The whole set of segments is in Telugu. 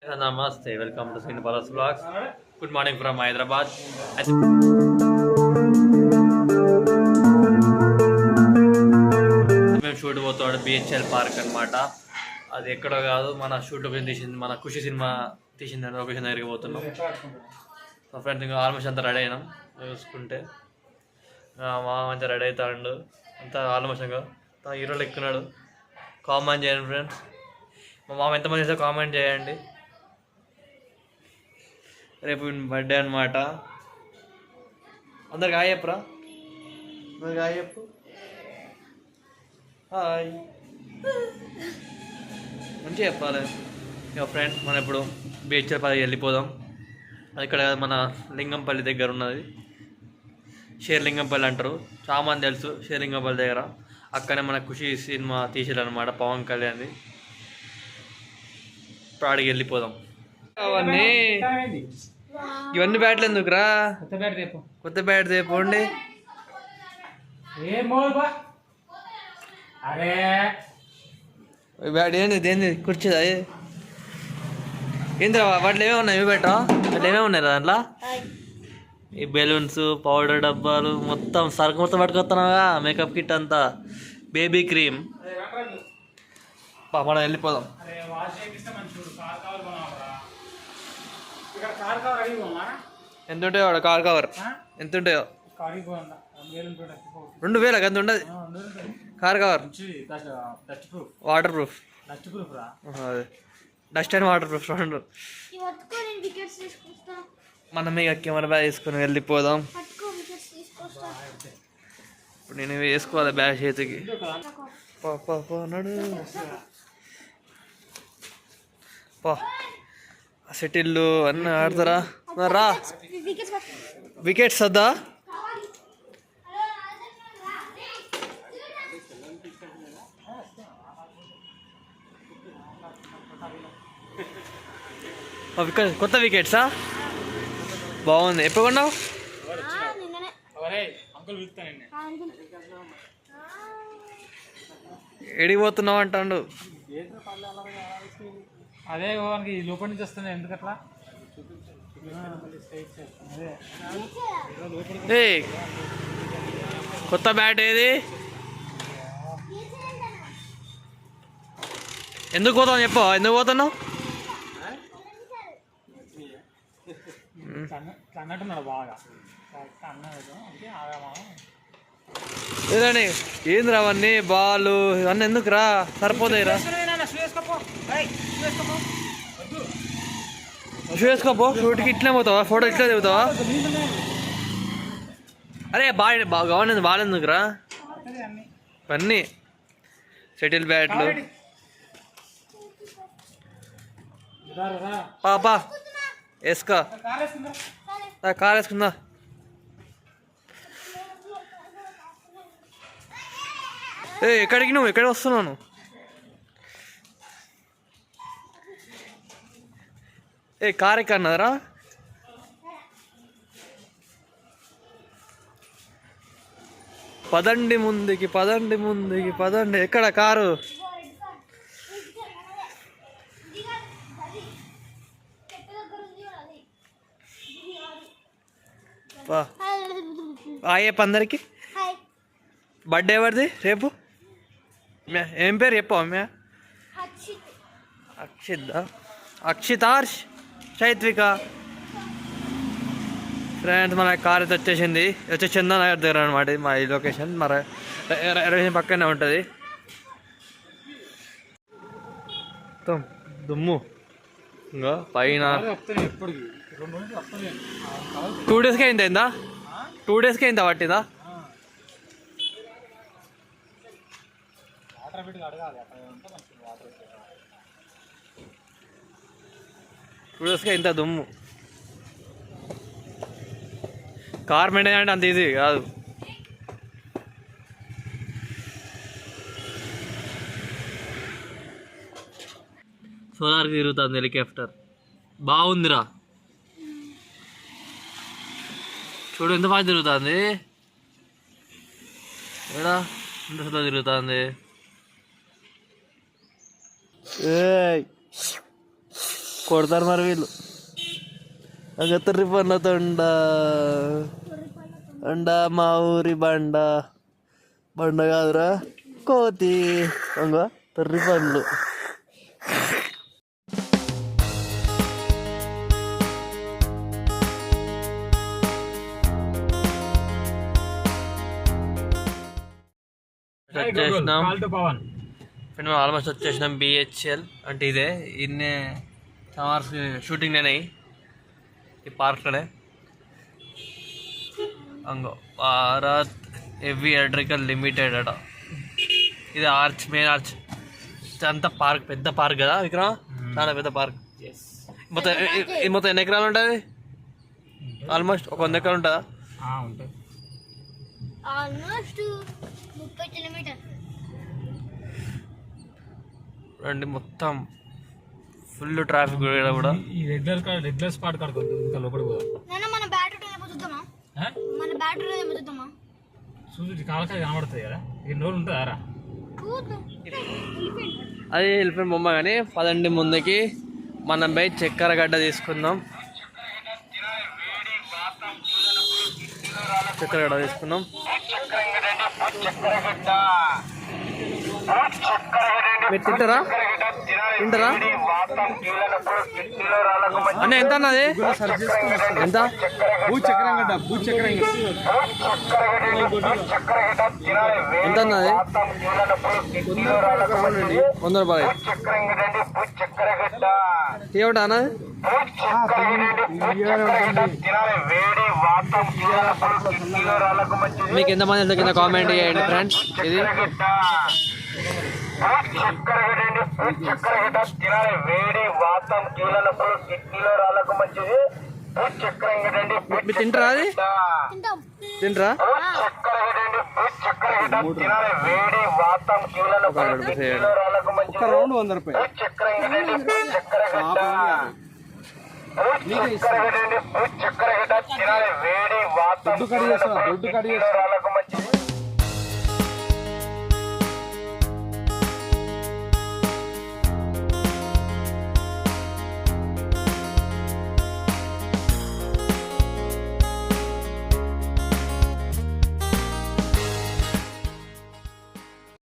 Namaste, welcome to Saint Palas Vlogs. Good morning from Hyderabad. మేము షూట్ పోతాడు బిహెచ్ఎల్ పార్క్ అనమాట. అది ఎక్కడో కాదు, మన షూట్ తీసింది, మన ఖుషి సినిమా తీసింది లొకేషన్ దగ్గరికి పోతున్నాం. మా ఫ్రెండ్స్ ఇంకా ఆల్మోస్ట్ అంతా రెడీ అయినాం. చూసుకుంటే మా మంచిగా రెడీ అవుతాడు, అంతా ఆల్మోస్ట్ ఇంకా హీరోలు ఎక్కున్నాడు. కామెంట్ చేయండి ఫ్రెండ్స్, మా మామ ఎంతమంది చేస్తే కామెంట్ చేయండి. రేపు బర్త్డే అనమాట. అందరికి హాయ్ చెప్పురా, అందరికి హాయ్ చెప్పు. హాయ్ మంచిగా చెప్పాలి. ఇక ఫ్రెండ్స్ మనం ఇప్పుడు బీచ్పల్లి పది వెళ్ళిపోదాం. ఇక్కడ మన లింగంపల్లి దగ్గర ఉన్నది, షేర్లింగంపల్లి అంటారు, చాలా మంది తెలుసు షేర్లింగంపల్లి దగ్గర. అక్కడనే మన ఖుషి సినిమా తీసేదనమాట, పవన్ కళ్యాణ్ది. ఇప్పుడు ఆడికి వెళ్ళిపోదాం. అవన్నీ ఇవన్నీ బ్యాట్లు ఎందుకురా? కొత్త బ్యాట్ తెపోండి. బ్యాట్ ఏంది దేంది కూర్చోదా? ఏంద్రా వాటిలో ఏమేమి ఉన్నాయి? ఇవి బెటరా? వాటిలో ఏమేమి ఉన్నాయి దాంట్లో? ఈ బెలూన్స్, పౌడర్ డబ్బాలు, మొత్తం సరుకు మొత్తం పట్టుకొస్తున్నావుగా, మేకప్ కిట్ అంతా, బేబీ క్రీమ్. మనం వెళ్ళిపోదాం. ఎంత ఉంటాయో వాడు కార్ కవర్? ఎంత ఉంటాయో? 2000 ఎంత ఉండదు కార్ కవర్. వాటర్ ప్రూఫ్, అదే డస్ట్ అండ్ వాటర్ ప్రూఫ్ రెండు. మనం ఇక కెమెరా బ్యాగ్ తీసుకొని వెళ్ళిపోదాం. ఇప్పుడు నేను వేసుకోవాలి బ్యాగ్ చేతికి. అన్నాడు పా. సెటిల్లు అన్నీ ఆడతారా? రా, వికెట్స్ వద్దా? కొత్త వికెట్సా? బాగుంది. ఎప్పుడు కొన్నావు? ఎడిగిపోతున్నావు అంటాడు. అదే వానికి లోపల నుంచి వస్తుంది, ఎందుకట్లా? ఏ కొత్త బ్యాట్ ఏది? ఎందుకు పోతావు చెప్పు, ఎందుకు పోతున్నావు? అన్నట్టున్నాడు బాగా. ఏదండి ఏంద్రా అవన్నీ బాలు ఇవన్నీ ఎందుకురా? సరిపోతాయిరా. షూ వేసుకోపో, షూట్కి ఇట్లే పోతావా? ఫోటో ఇట్లా దిగుతావా? అరే బాగుంది, బాగాలేందుకురా ఇవన్నీ? సెటిల్ బ్యాట్లు పాపా వేసుకో. కార్ వేసుకుందా? ఎక్కడికి నువ్వు ఎక్కడ వస్తున్నావు? కార్ ఎక్కడన్నదరా? పదండి ముందుకి, పదండి ముందుకి, పదండి. ఎక్కడ కారు? చెప్పు అందరికి. బర్త్డే ఎవరిది రేపు? ఏం పేరు చెప్పు? అమ్మ అక్షితార్ష్, చైత్విక. ఫ్రెండ్స్ మన కార్ అయితే వచ్చేసింది చందనగర్ దగ్గర అనమాట. మా ఈ లొకేషన్ మరి రైల్వే పక్కనే ఉంటుంది. మొత్తం దుమ్ము ఇంకా పైన. 2 డేస్కి అయిందా? 2 డేస్కి అయిందా పట్టిందా? టూడేస్గా ఇంత దుమ్ము. కార్ మెయింటైన్ అంటే అంత ఈజీ కాదు. సోలార్కి తిరుగుతుంది హెలికాప్టర్, బాగుందిరా. చూడు ఎంత బాగా తిరుగుతుంది. ఏడా ఎంత తిరుగుతుంది. కొడతారు మరి వీళ్ళు. అంగ పన్న తొండ అండ మా ఊరి బండ బండ కాదురా కోతి అంగ తర్రి పండ్లు. వచ్చేసినాం మేము ఆల్మోస్ట్ వచ్చేసినాం. బిహెచ్ఎల్ అంటే ఇదే ఇన్నే సమార్స్ షూటింగ్ నేనయ్యి ఈ పార్క్లోనే. అంగో భారత్ హెవీ ఎలక్ట్రికల్ లిమిటెడ్ అట. ఇది ఆర్చ్, మెయిన్ ఆర్చ్ అంతా పార్క్, పెద్ద పార్క్ కదా విక్రమ్, చాలా పెద్ద పార్క్. మొత్తం మొత్తం ఎన్ని ఎకరాలు ఉంటుంది? ఆల్మోస్ట్ ఒక 100 ఎకరాలు ఉంటుందా? రండి, మొత్తం ఫుల్ ట్రాఫిక్ కూడా. ఈ రెగ్యులర్ స్పాట్ కాడుకోవద్దు, ఇంకా లోపల చూసి కాలకాయ కనబడుతుంది కదా, ఎన్ని రోజులు ఉంటుందా రా? అది వెళ్ళిపోయిన బొమ్మ. కానీ పదండి ముందుకి మనం పోయి చక్కెరగడ్డ తీసుకుందాం. చక్కెరగడ్డ తీసుకుందాం. మీరు తింటారా అన్న? ఎంత అన్నది? ఎంత? ఎంత అన్నది? 100 రూపాయలు. ఏమిటా అన్నది? మీకు ఎంతమంది వెళ్తే కింద కామెంట్ చేయండి ఫ్రెండ్స్. ఇది మీరు తింటారా? అది తింటారా? ఒక రౌండ్ 100 రూపాయలు. దొడ్డు కడి చేస్తా.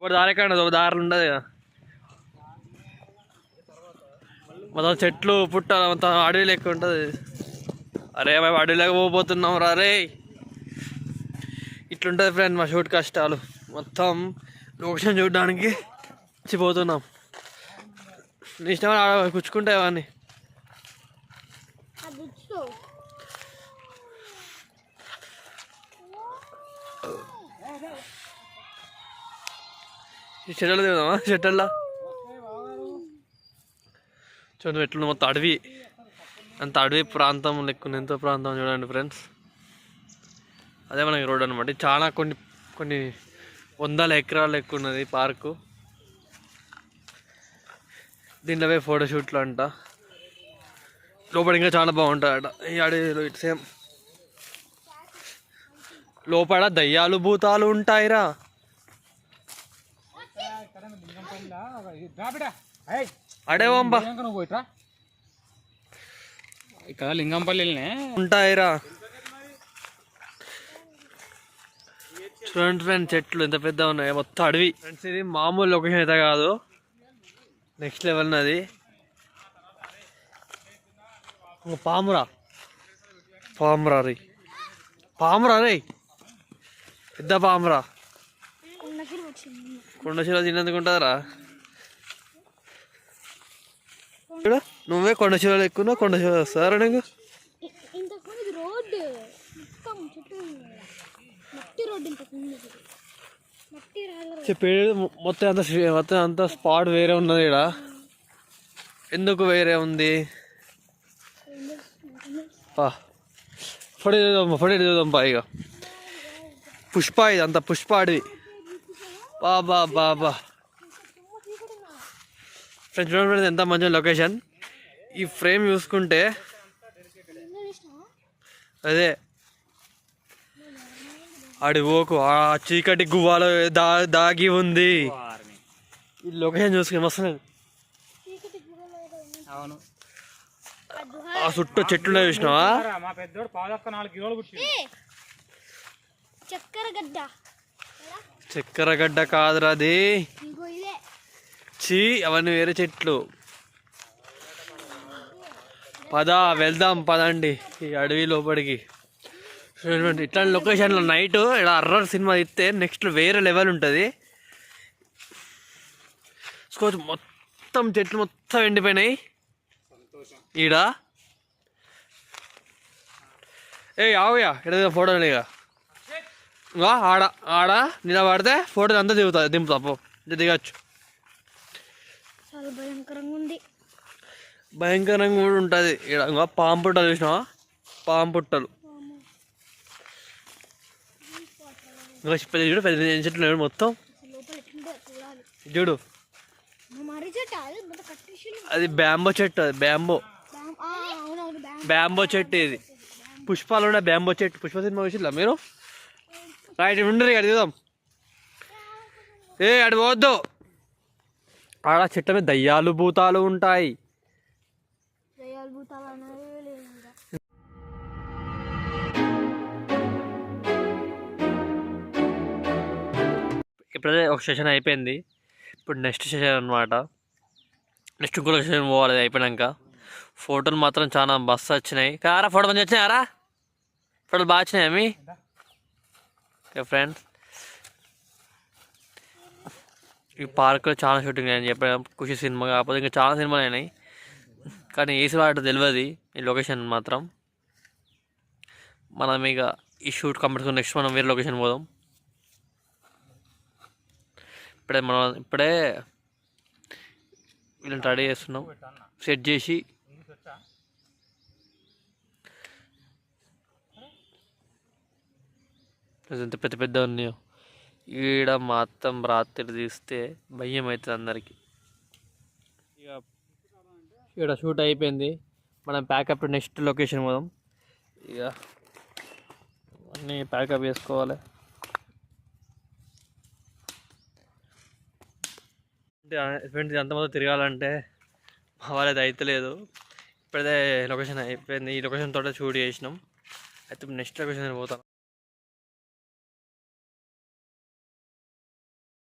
ఒక దారి ఎక్కడ ఒక దారులు ఉండదు కదా, మొత్తం చెట్లు పుట్ట మొత్తం అడవి లెక్క ఉంటుంది. అరే మేము అడవిలోకి పోతున్నాం రా రే. ఇట్లుంటుంది ఫ్రెండ్ మా షూట్ కష్టాలు. మొత్తం లొకేషన్ చూడడానికి వచ్చిపోతున్నాం. నీ ఇష్టం కూర్చుకుంటే అవన్నీ. ఈ చెట్టల్లో తిరుగుదామా? చెట్టల్లా చూడండి ఎట్లా మొత్తం అడవి, అంత అడవి ప్రాంతం లెక్క ఎంతో ప్రాంతం చూడండి ఫ్రెండ్స్. అదే మనకి రోడ్ అనమాట. చాలా కొన్ని 100 ఎకరాలు ఎక్కువ ఉన్నది పార్కు. దీంట్లో పోయి ఫోటోషూట్లు అంట. లోపల ఇంకా చాలా బాగుంటుంది అట ఈ అడవిలో. ఇటు సేమ్ లోపల దయ్యాలు భూతాలు ఉంటాయిరా. అడే వంబా ఇక్కడ లింగంపల్లినే ఉంటాయిరా. చూడండి ఫ్రెండ్స్ చెట్లు ఎంత పెద్ద ఉన్నాయి, మొత్తం అడవి ఫ్రెండ్స్. ఇది మామూలు లొకేషన్ అయితే కాదు, నెక్స్ట్ లెవెల్ ఉన్నది. పామురా రే, పెద్ద పామురా. కొండశిల తిన్నందుకు ఉంటుందిరా. నువ్వే కొండశిలలో ఎక్కువ కొండశిల వస్తారా నీకు? చెప్పేది మొత్తం అంత స్పాట్ వేరే ఉన్నది ఇక్కడ. ఎందుకు వేరే ఉంది? ఫోటో చూద్దాం ఇక. పుష్ప, ఇది అంత పుష్ప అడవి. బాబా ఫ్రెండ్స్ చూడండి ఎంత మంచి లొకేషన్. ఈ ఫ్రేమ్ చూసుకుంటే అదే అడిగోకు ఆ చీకటి గువ్వాలో దాగి ఉంది. ఈ లొకేషన్ చూసుకుని మస్తు. అవును ఆ చుట్టూ చెట్లు చూసినావా? మా పెద్దోడు 4 కిలోలు పుట్టిండు. చక్కెర గడ్డ కాదురా అది. చీ, అవన్నీ వేరే చెట్లు. వెళ్దాం పదండి ఈ అడవి లోపలికి. ఇట్లాంటి లొకేషన్లో నైట్ ఇక్కడ హర్రర్ సినిమా ఇస్తే నెక్స్ట్ వేరే లెవెల్ ఉంటుంది. మొత్తం చెట్లు మొత్తం ఎండిపోయినాయి ఈడ. ఆవుయా ఇక్కడ ఫోటో లేగా ఆడ ఆడ నిలబడితే ఫోటో అంతా దింపుతా పో, దిగచ్చు. భయంకరంగా కూడా ఉంటుంది ఇక్కడ. ఇంకా పాము పుట్టలు చూసినావా? పాము పుట్టలు ఇంకా చూడు, పెద్ద చెట్లు మొత్తం చూడు. అది బ్యాంబో చెట్టు, అది బ్యాంబో చెట్టు. ఇది పుష్పాలు ఉండే బ్యాంబో చెట్టు. పుష్ప సినిమా చూసిల్లా మీరు? రైట్ ఉండరు అడుగుదాం. అడి పోవద్దు. ఆడ చెట్టు మీద దయ్యాలు భూతాలు ఉంటాయి. ఇప్పుడే ఒక సెషన్ అయిపోయింది. ఇప్పుడు నెక్స్ట్ సెషన్ అనమాట. నెక్స్ట్ ఇంకో సెషన్ పోవాలి అయిపోయాక. ఫోటోలు మాత్రం చాలా బస్సు వచ్చినాయి. కారా ఫోటో మంచి వచ్చినాయారా? ఫోటోలు బాగా వచ్చినాయి అవి. ఓకే ఫ్రెండ్స్, ఈ పార్క్లో చాలా షూటింగ్ అని చెప్పాను. ఖుషి సినిమా కాకపోతే ఇంకా చాలా సినిమాలు అయినాయి, కానీ ఏసీ వాటి తెలియదు ఈ లొకేషన్ మాత్రం. మనం ఇక ఈ షూట్ కంప్లీట్ నెక్స్ట్ మనం వేరే లొకేషన్ పోదాం. ఇప్పుడే వీళ్ళని రెడీ చేస్తున్నాం, సెట్ చేసి. ఎంత పెద్ద పెద్ద ఉన్నాయో ఈడ మొత్తం రాత్రి తీస్తే భయం అవుతుంది అందరికీ. ఇక ఇక్కడ షూట్ అయిపోయింది. మనం ప్యాకప్ నెక్స్ట్ లొకేషన్ పోదాం. ఇక అన్నీ ప్యాకప్ చేసుకోవాలి. ఫ్రెండ్స్ అంతమంది తిరగాలంటే మా వాళ్ళది అయితలేదు. ఇప్పుడైతే లొకేషన్ అయిపోయింది. ఈ లొకేషన్ తోట షూట్ చేసినాం. అయితే నెక్స్ట్ లొకేషన్ పోతాం.